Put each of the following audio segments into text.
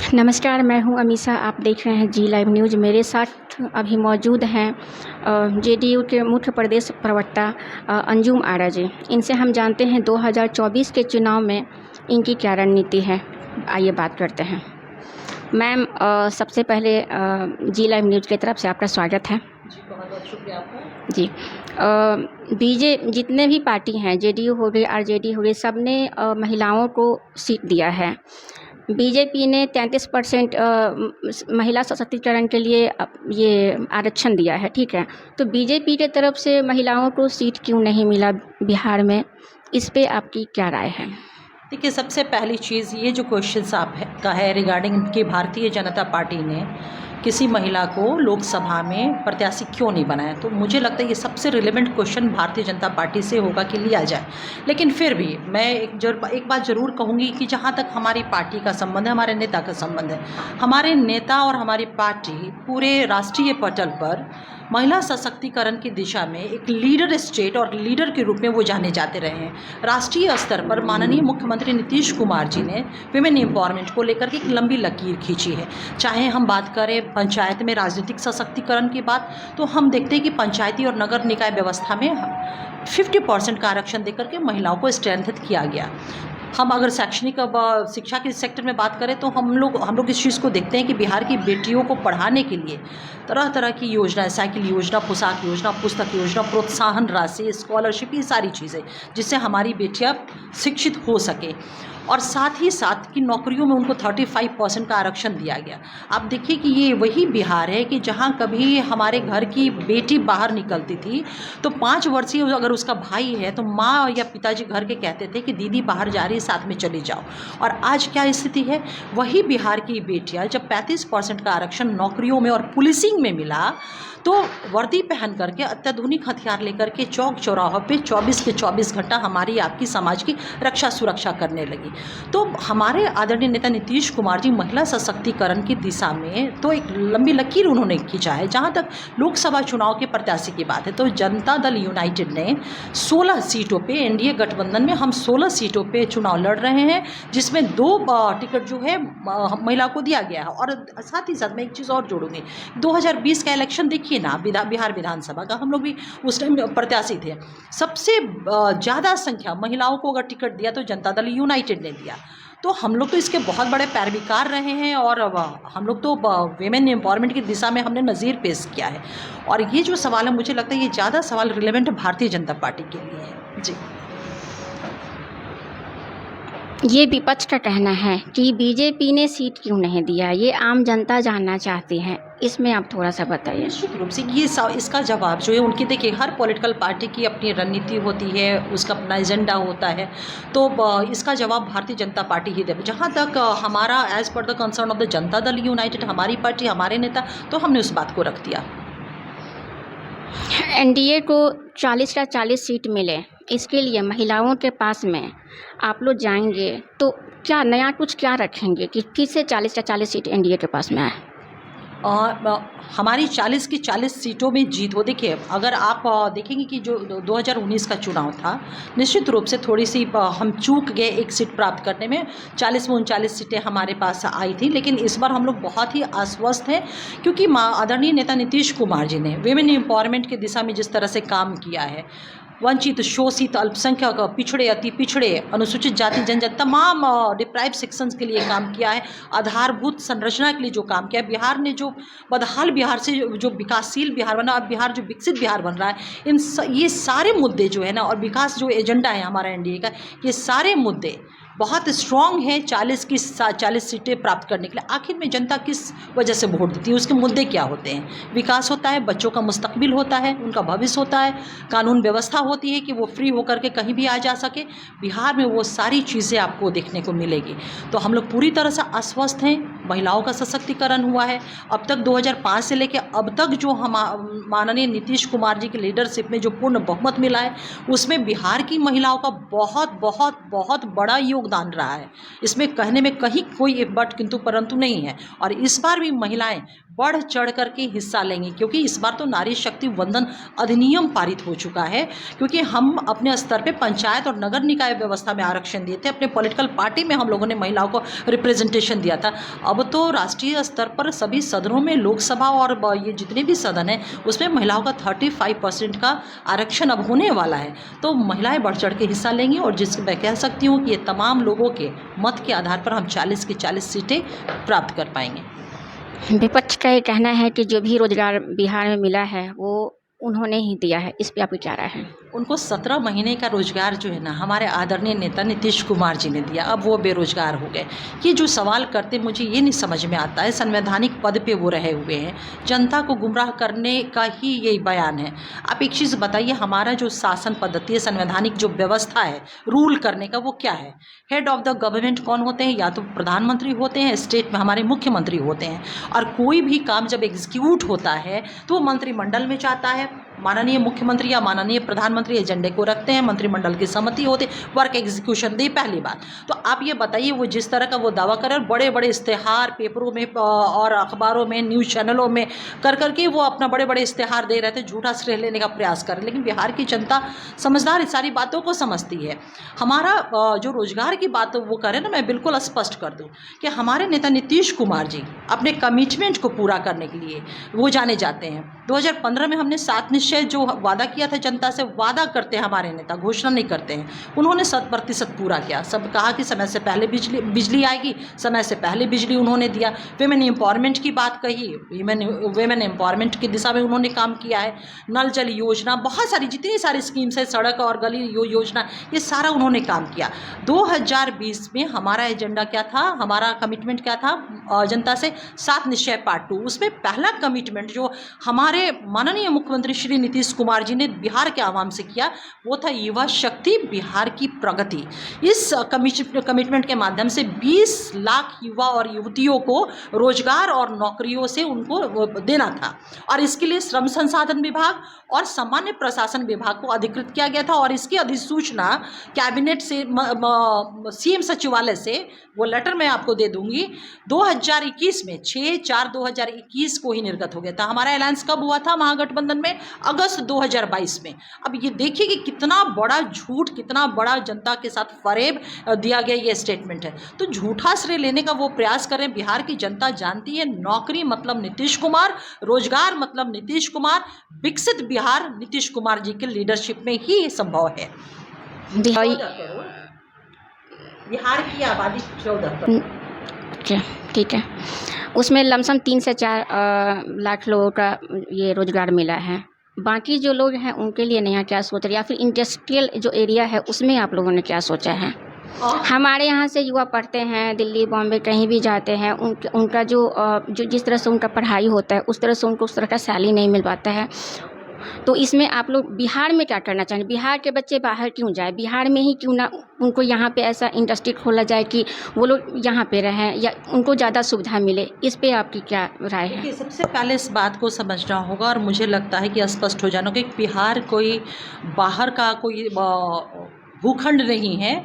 नमस्कार, मैं हूं अमीषा। आप देख रहे हैं जी लाइव न्यूज़। मेरे साथ अभी मौजूद हैं जेडीयू के मुख्य प्रदेश प्रवक्ता अंजुम आरा जी। इनसे हम जानते हैं 2024 के चुनाव में इनकी क्या रणनीति है। आइए बात करते हैं। मैम, सबसे पहले जी लाइव न्यूज़ की तरफ से आपका स्वागत है। जी, बहुत बहुत शुक्रिया आपका। जी, जितने भी पार्टी हैं, जेडीयू हो गई, आरजेडी हो गई, सब ने महिलाओं को सीट दिया है। बीजेपी ने 33% महिला सशक्तिकरण के लिए ये आरक्षण दिया है, ठीक है। तो बीजेपी के तरफ से महिलाओं को सीट क्यों नहीं मिला बिहार में, इस पे आपकी क्या राय है? देखिए, सबसे पहली चीज़ ये जो क्वेश्चन का है रिगार्डिंग कि भारतीय जनता पार्टी ने किसी महिला को लोकसभा में प्रत्याशी क्यों नहीं बनाया, तो मुझे लगता है ये सबसे relevant question Bharatiya Janata party से होगा कि लिया जाए। लेकिन फिर भी मैं एक बात ज़रूर कहूँगी कि जहाँ तक हमारी पार्टी का संबंध है, हमारे नेता का संबंध है, हमारे नेता और हमारी पार्टी पूरे राष्ट्रीय पटल पर महिला सशक्तिकरण की दिशा में एक लीडर स्टेट और लीडर के रूप में वो जाने जाते रहे हैं। राष्ट्रीय स्तर पर माननीय मुख्यमंत्री नीतीश कुमार जी ने विमेन एम्पावरमेंट को लेकर के एक लंबी लकीर खींची है। चाहे हम बात करें पंचायत में राजनीतिक सशक्तिकरण की बात, तो हम देखते हैं कि पंचायती और नगर निकाय व्यवस्था में 50% का आरक्षण देकर के महिलाओं को स्ट्रेंथन किया गया। हम अगर शैक्षणिक शिक्षा के सेक्टर में बात करें तो हम लोग इस चीज़ को देखते हैं कि बिहार की बेटियों को पढ़ाने के लिए तरह तरह की योजनाएं, साइकिल योजना, पोशाक योजना, पुस्तक योजना, प्रोत्साहन राशि, स्कॉलरशिप, ये सारी चीज़ें जिससे हमारी बेटियां शिक्षित हो सके। और साथ ही साथ की नौकरियों में उनको 35% का आरक्षण दिया गया। आप देखिए कि ये वही बिहार है कि जहाँ कभी हमारे घर की बेटी बाहर निकलती थी तो 5 वर्षीय अगर उसका भाई है तो माँ या पिताजी घर के कहते थे कि दीदी बाहर जा रही है, साथ में चली जाओ। और आज क्या स्थिति है, वही बिहार की बेटियां जब 35% का आरक्षण नौकरियों में और पुलिसिंग में मिला तो वर्दी पहन करके अत्याधुनिक हथियार लेकर के चौक चौराहों पे 24 के 24 घंटा हमारी आपकी समाज की रक्षा सुरक्षा करने लगी। तो हमारे आदरणीय नेता नीतीश कुमार जी महिला सशक्तिकरण की दिशा में तो एक लंबी लकीर उन्होंने खींचा है। जहाँ तक लोकसभा चुनाव के प्रत्याशी की बात है तो जनता दल यूनाइटेड ने 16 सीटों पे, एनडीए गठबंधन में हम 16 सीटों पे चुनाव लड़ रहे हैं, जिसमें 2 टिकट जो है महिला को दिया गया है। और साथ ही साथ मैं एक चीज़ और जोड़ूंगी, 2020 का इलेक्शन देखिए ना, बिहार विधानसभा का, हम लोग भी उस टाइम प्रत्याशी थे। सबसे ज़्यादा संख्या महिलाओं को अगर टिकट दिया तो जनता दल यूनाइटेड ने दिया। तो हम लोग तो इसके बहुत बड़े पैरविकार रहे हैं और हम लोग तो वेमेन एम्पावरमेंट की दिशा में हमने नज़ीर पेश किया है। और ये जो सवाल है, मुझे लगता है ये ज़्यादा सवाल रिलेवेंट भारतीय जनता पार्टी के लिए है। जी, ये विपक्ष का कहना है कि बीजेपी ने सीट क्यों नहीं दिया, ये आम जनता जानना चाहती है। इसमें आप थोड़ा सा बताइए। निश्चित रूप से इसका जवाब जो है उनकी, देखिए हर पॉलिटिकल पार्टी की अपनी रणनीति होती है, उसका अपना एजेंडा होता है, तो इसका जवाब भारतीय जनता पार्टी ही दे। जहाँ तक हमारा as per the concern of the Janata Dal United, हमारी पार्टी, हमारे नेता, तो हमने उस बात को रख दिया। एनडीए को 40 का 40 सीट मिले, इसके लिए महिलाओं के पास में आप लोग जाएंगे तो क्या नया कुछ क्या रखेंगे कि किससे 40 का 40 सीट एनडीए के पास में आए? हमारी 40 की 40 सीटों में जीत हो। देखिए, अगर आप देखेंगे कि जो 2019 का चुनाव था, निश्चित रूप से थोड़ी सी हम चूक गए एक सीट प्राप्त करने में। 40 में 39 सीटें हमारे पास आई थी, लेकिन इस बार हम लोग बहुत ही आश्वस्त हैं क्योंकि आदरणीय नेता नीतीश कुमार जी ने वेमेन एम्पावरमेंट की दिशा में जिस तरह से काम किया है, वंचित, शोषित, अल्पसंख्यक, पिछड़े, अति पिछड़े, अनुसूचित जाति जनजाति, तमाम डिप्राइव सेक्शंस के लिए काम किया है, आधारभूत संरचना के लिए जो काम किया है, बिहार ने जो बदहाल बिहार से जो विकासशील बिहार बना, अब बिहार जो विकसित बिहार बन रहा है, ये सारे मुद्दे जो है ना, और विकास जो एजेंडा है हमारा एनडीए का, ये सारे मुद्दे बहुत स्ट्रॉन्ग है 40 की 40 सीटें प्राप्त करने के लिए। आखिर में जनता किस वजह से वोट देती है, उसके मुद्दे क्या होते हैं? विकास होता है, बच्चों का मुस्तकबिल होता है, उनका भविष्य होता है, कानून व्यवस्था होती है कि वो फ्री होकर के कहीं भी आ जा सके। बिहार में वो सारी चीज़ें आपको देखने को मिलेगी। तो हम लोग पूरी तरह से आश्वस्त हैं, महिलाओं का सशक्तिकरण हुआ है। अब तक 2005 से लेकर अब तक जो हम माननीय नीतीश कुमार जी की लीडरशिप में जो पूर्ण बहुमत मिला है, उसमें बिहार की महिलाओं का बहुत बहुत बहुत बड़ा योगदान रहा है। इसमें कहने में कहीं कोई बट किंतु परंतु नहीं है। और इस बार भी महिलाएं बढ़ चढ़ करके हिस्सा लेंगी, क्योंकि इस बार तो नारी शक्ति वंदन अधिनियम पारित हो चुका है। क्योंकि हम अपने स्तर पे पंचायत और नगर निकाय व्यवस्था में आरक्षण दिए थे, अपने पॉलिटिकल पार्टी में हम लोगों ने महिलाओं को रिप्रेजेंटेशन दिया था। अब तो राष्ट्रीय स्तर पर सभी सदनों में, लोकसभा और ये जितने भी सदन हैं उसमें महिलाओं का 35% का आरक्षण अब होने वाला है। तो महिलाएं बढ़ चढ़ के हिस्सा लेंगी और जिस मैं कह सकती हूँ कि ये तमाम लोगों के मत के आधार पर हम 40 की 40 सीटें प्राप्त कर पाएंगे। विपक्ष का ये कहना है कि जो भी रोजगार बिहार में मिला है वो उन्होंने ही दिया है, इस पे आप क्या राय है? उनको 17 महीने का रोजगार जो है ना हमारे आदरणीय नेता नीतीश कुमार जी ने दिया, अब वो बेरोजगार हो गए। ये जो सवाल करते मुझे ये नहीं समझ में आता है, संवैधानिक पद पे वो रहे हुए हैं, जनता को गुमराह करने का ही यही बयान है। आप एक चीज़ बताइए, हमारा जो शासन पद्धति है, संवैधानिक जो व्यवस्था है रूल करने का, वो क्या है? हेड ऑफ द गवर्नमेंट कौन होते हैं? या तो प्रधानमंत्री होते हैं, स्टेट में हमारे मुख्यमंत्री होते हैं। और कोई भी काम जब एग्जीक्यूट होता है तो वो मंत्रिमंडल में जाता है, माननीय मुख्यमंत्री या माननीय प्रधानमंत्री एजेंडे को रखते हैं, मंत्रिमंडल की सहमति होते, वर्क एग्जीक्यूशन दे। पहली बात तो आप ये बताइए, वो जिस तरह का वो दावा करें, बड़े बड़े इश्तेहार पेपरों में और अखबारों में, न्यूज़ चैनलों में कर करके वो अपना बड़े बड़े इश्तेहार दे रहे थे, झूठा श्रेय लेने का प्रयास करें। लेकिन बिहार की जनता समझदार इस सारी बातों को समझती है। हमारा जो रोजगार की बात वो करें ना, मैं बिल्कुल स्पष्ट कर दूँ कि हमारे नेता नीतीश कुमार जी अपने कमिटमेंट को पूरा करने के लिए वो जाने जाते हैं। 2015 में हमने 7 निश्चय जो वादा किया था जनता से, वादा करते हैं हमारे नेता, घोषणा नहीं करते हैं। उन्होंने 100% पूरा किया। सब कहा कि समय से पहले बिजली आएगी, समय से पहले बिजली उन्होंने दिया। विमेन एम्पावरमेंट की बात कही, विमेन एम्पावरमेंट की दिशा में उन्होंने काम किया है। नल जल योजना, बहुत सारी जितनी सारी स्कीम्स है, सड़क और गली योजना, ये सारा उन्होंने काम किया। 2020 में हमारा एजेंडा क्या था, हमारा कमिटमेंट क्या था जनता से? 7 निश्चय पार्ट 2। उसमें पहला कमिटमेंट जो हमारे माननीय मुख्यमंत्री श्री नीतीश कुमार जी ने बिहार के आवाम से किया, वो था युवा शक्ति, बिहार की प्रगति। इस कमिटमेंट के माध्यम से 20 लाख युवा और युवतियों को रोजगार और नौकरियों से उनको देना था। और इसके लिए श्रम संसाधन विभाग और सामान्य प्रशासन विभाग को अधिकृत किया गया था। और इसकी अधिसूचना कैबिनेट से, सीएम सचिवालय से, वो लेटर मैं आपको दे दूंगी, 2021 में 6/4/2021 को ही निर्गत हो गया था। हमारा अलायंस कब हुआ था महागठबंधन में? अगस्त 2022 में। अब ये देखिए कि कितना बड़ा झूठ, कितना बड़ा जनता के साथ फरेब दिया गया ये स्टेटमेंट है। तो झूठा श्रेय लेने का वो प्रयास करें। बिहार की जनता जानती है नौकरी मतलब नीतीश कुमार, रोजगार मतलब नीतीश कुमार, विकसित बिहार नीतीश कुमार जी के लीडरशिप में ही संभव है। बिहार की आबादी 14 करोड़। ठीक है, उसमें लमसम 3 से 4 लाख लोगों का ये रोजगार मिला है। बाकी जो लोग हैं उनके लिए नया क्या सोच रहे, या फिर इंडस्ट्रियल जो एरिया है उसमें आप लोगों ने क्या सोचा है? हमारे यहाँ से युवा पढ़ते हैं, दिल्ली बॉम्बे कहीं भी जाते हैं, उनका जो जिस तरह से उनका पढ़ाई होता है उस तरह से उनको उस तरह का सैलरी नहीं मिल पाता है। तो इसमें आप लोग बिहार में क्या करना चाहेंगे? बिहार के बच्चे बाहर क्यों जाए? बिहार में ही क्यों ना उनको यहाँ पे ऐसा इंडस्ट्री खोला जाए कि वो लोग यहाँ पे रहें या उनको ज़्यादा सुविधा मिले। इस पे आपकी क्या राय है? सबसे पहले इस बात को समझना होगा और मुझे लगता है कि स्पष्ट हो जाना कि बिहार कोई बाहर का कोई भूखंड नहीं है।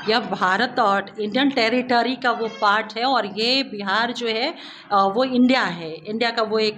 यह भारत और इंडियन टेरिटरी का वो पार्ट है और ये बिहार जो है वो इंडिया है, इंडिया का वो एक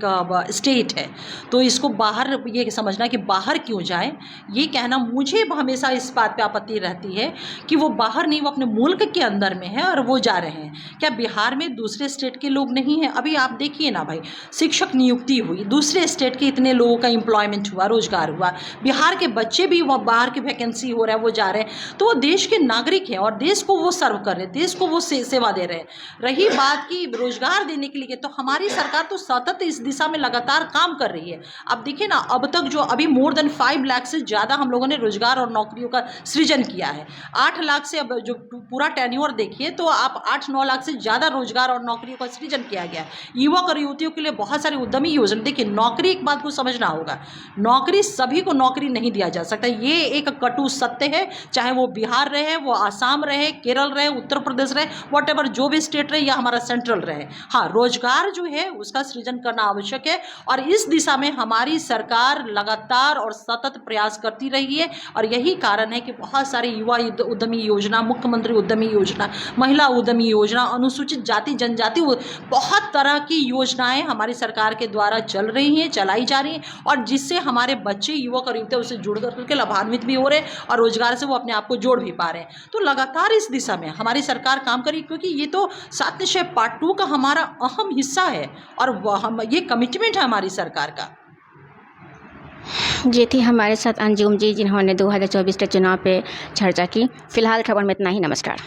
स्टेट है। तो इसको बाहर ये समझना कि बाहर क्यों जाए, ये कहना मुझे हमेशा इस बात पे आपत्ति रहती है कि वो बाहर नहीं, वो अपने मुल्क के अंदर में है और वो जा रहे हैं। क्या बिहार में दूसरे स्टेट के लोग नहीं हैं? अभी आप देखिए ना भाई, शिक्षक नियुक्ति हुई, दूसरे स्टेट के इतने लोगों का एम्प्लॉयमेंट हुआ, रोजगार हुआ। बिहार के बच्चे भी वो बाहर की वैकेंसी हो रहा है, वो जा रहे हैं। तो वो देश के नागरिक हैं और देश को वो सर्व कर रहे हैं, देश को वो सेवा दे रहे हैं। रही बात की रोजगार देने के लिए, तो हमारी सरकार तो सतत इस दिशा में लगातार काम कर रही है। अब देखिए ना, अब तक जो अभी मोर देन 5 लाख से ज़्यादा हम लोगों ने रोजगार और नौकरियों का सृजन किया है। 8 लाख से अब जो पूरा टेन्योर देखिए तो आप 8-9 लाख से ज़्यादा रोजगार और नौकरियों का सृजन किया गया है। युवक और युवतियों के लिए बहुत सारी उद्यमी योजना। देखिए, नौकरी, एक बात को समझना होगा, नौकरी सभी को नौकरी नहीं दिया जा सकता, ये एक कटु सत्य है। चाहे वो बिहार रहे, वो आसाम रहे, केरल रहे, उत्तर प्रदेश रहे, व्हाटएवर जो भी स्टेट रहे या हमारा सेंट्रल रहे, हाँ रोजगार जो है उसका सृजन करना आवश्यक है। और इस दिशा में हमारी सरकार लगातार और सतत प्रयास करती रही है। और यही कारण है कि बहुत सारे युवा उद्यमी योजना, मुख्यमंत्री उद्यमी योजना, महिला उद्यमी योजना, अनुसूचित जाति जनजाति, बहुत तरह की योजनाएं हमारी सरकार के द्वारा चल रही हैं, चलाई जा रही हैं, और जिससे हमारे बच्चे, युवक और युवतियां उससे जुड़ करके लाभान्वित भी हो रहे हैं और रोजगार से वो अपने आप को जोड़ भी पा रहे हैं। तो लगातार इस दिशा में हमारी सरकार काम करी, क्योंकि ये तो 7 निश्चय पार्ट 2 का हमारा अहम हिस्सा है और हम ये कमिटमेंट है हमारी सरकार का। ये थी हमारे साथ अंजुम जी, जिन्होंने 2024 के चुनाव पे चर्चा की। फिलहाल खबर में इतना ही। नमस्कार।